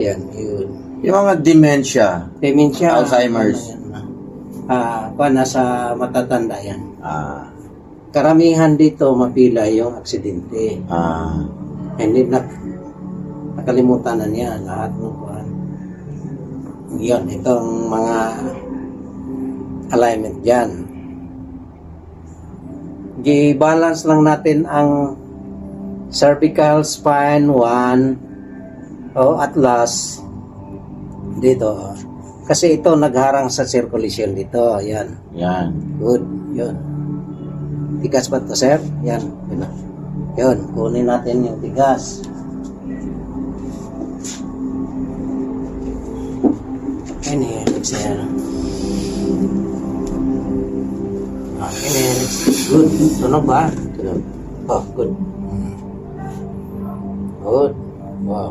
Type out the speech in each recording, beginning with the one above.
Yan, yun. Yung mga dementia, Dementia. Alzheimer's. Nasa matatanda yan. ah, Karamihan dito mapila yung aksidente. ah, Hindi nakalimutan na niya lahat ng kuhan. Yun, itong mga alignment dyan. I-balance lang natin ang cervical spine 1 o atlas dito. Kasi ito nagharang sa circulation dito. Yan. yan. Good. Yun. Tigas ba ito, sir? Yan. Yun. Yun. Kunin natin yung tigas. Inhale, exhale. Inhale. Good. Tunog ba? Tunog. Oh, good. Good. Wow.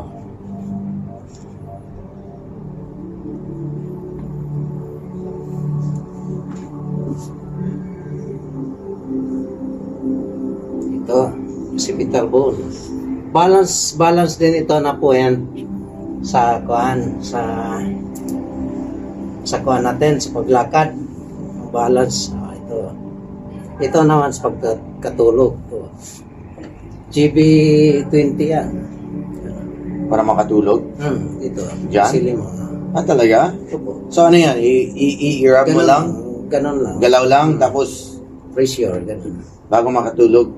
Ito, occipital bone. Balance din ito na po yan sa kuan, sa kuan natin, sa paglakad. Balance, ito naman sa pagkatulog. GB20 yan. Para makatulog. Ito. Diyan? Sili mo. Ah, talaga? Ito po. So ano yan? I-rub mo lang? Ganon lang. Galaw lang, tapos Pressure, ganon. bago makatulog.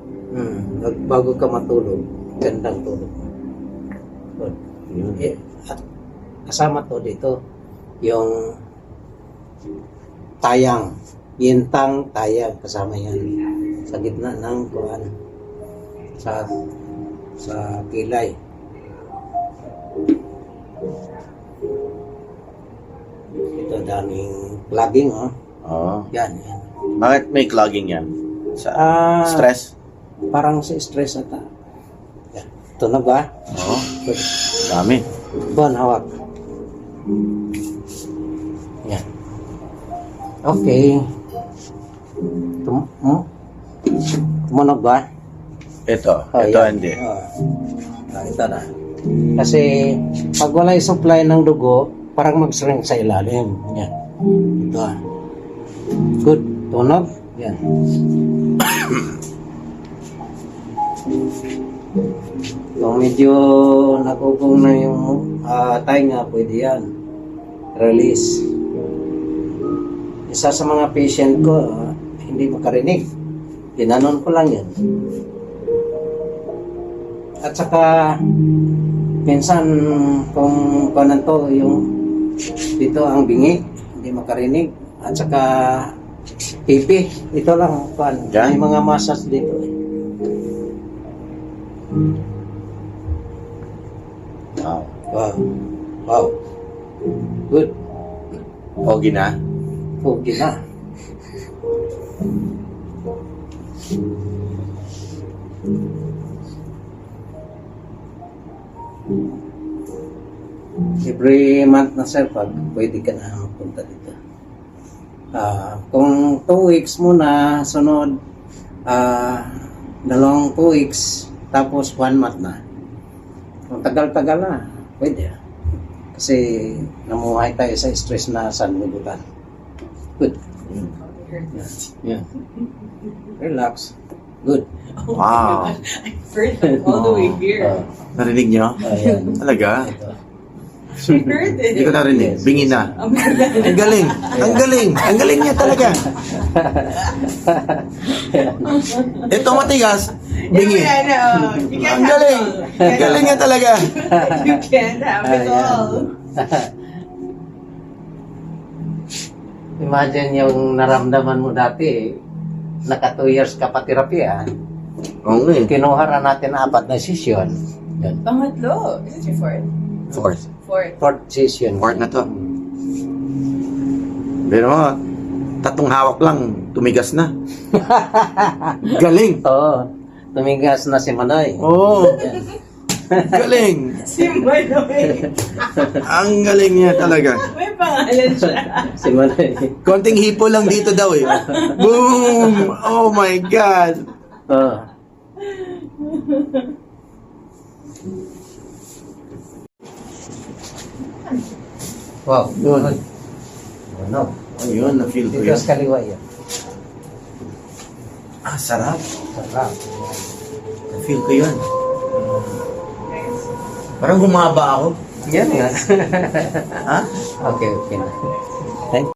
Bago ka matulog, gandang tulog. Good. Yun. At kasama to dito, yung tayang, yintang tayang, kasama yan. Sa gitna ng kuhan, sa kilay. Ito daming plugging, oh. Oo. Yan, yan. Bakit may clogging yan? Sa stress? Parang sa stress ata. Yan. Tunog ba? Oo. Good. Dami. Bon, hawak. Yan. Okay. Tumunog ba? Ito. Oh, Ito yan. hindi. Ito na. Kasi pag wala yung supply ng dugo, parang mag-shrink sa ilalim. Yan. Ito ah. Good. Tunog. Yan. Kung medyo nakugong na yung tainga, pwede yan. Release. Isa sa mga patient ko, hindi makarinig. Ginanon ko lang yan. At saka, minsan, kung kanan to, yung dito ang bingi, hindi makarinig. At saka, pipi, ito lang, may mga massage dito. Wow. Wow. Wow. Good. Okay na? Okay na. Every month na sir, pag pwede ka na magpunta dito. Kung 2 weeks muna, sunod, 2 weeks, tapos 1 month na. Kung tagal-tagal na, pwede. Kasi namuhay tayo sa stress na sanlibutan. Good. Yeah. Relax. Good. Wow. I heard it all the way here. Narinig nyo? Ayan. Talaga? I heard it. Hindi ko narinig. Bingi na. Oh my God. Ang galing! Ang galing! Ang galing niya talaga! Ito matigas. Bingi. Yeah, no. You can't Ang have galing! it all. Ang galing niya talaga! You can't have it all. Imagine yung naramdaman mo dati, naka 2 years ka pa therapy. Oo nga eh. Kinuha na natin 4 na session. Yan. Pangatlo. Is it your fourth? Fourth. Fourth. 4th session. Fourth na to. Pero mo, 3 hawak lang, tumigas na. Galing! Oo. Tumigas na si Manoy. Oo! Yan. Galing! Si Manoy. Ang galing niya talaga. May pangalan siya. Si Manoy. Konting hipo lang dito daw eh. Boom! Oh my God! Oo. Wow. Yun. Ano? Ayun, na-feel ko Dito yun. sa kaliwa yan. Ah, sarap. Sarap. Na-feel ko yun. Parang humaba ako. Yan nga. Ha? Okay, okay na.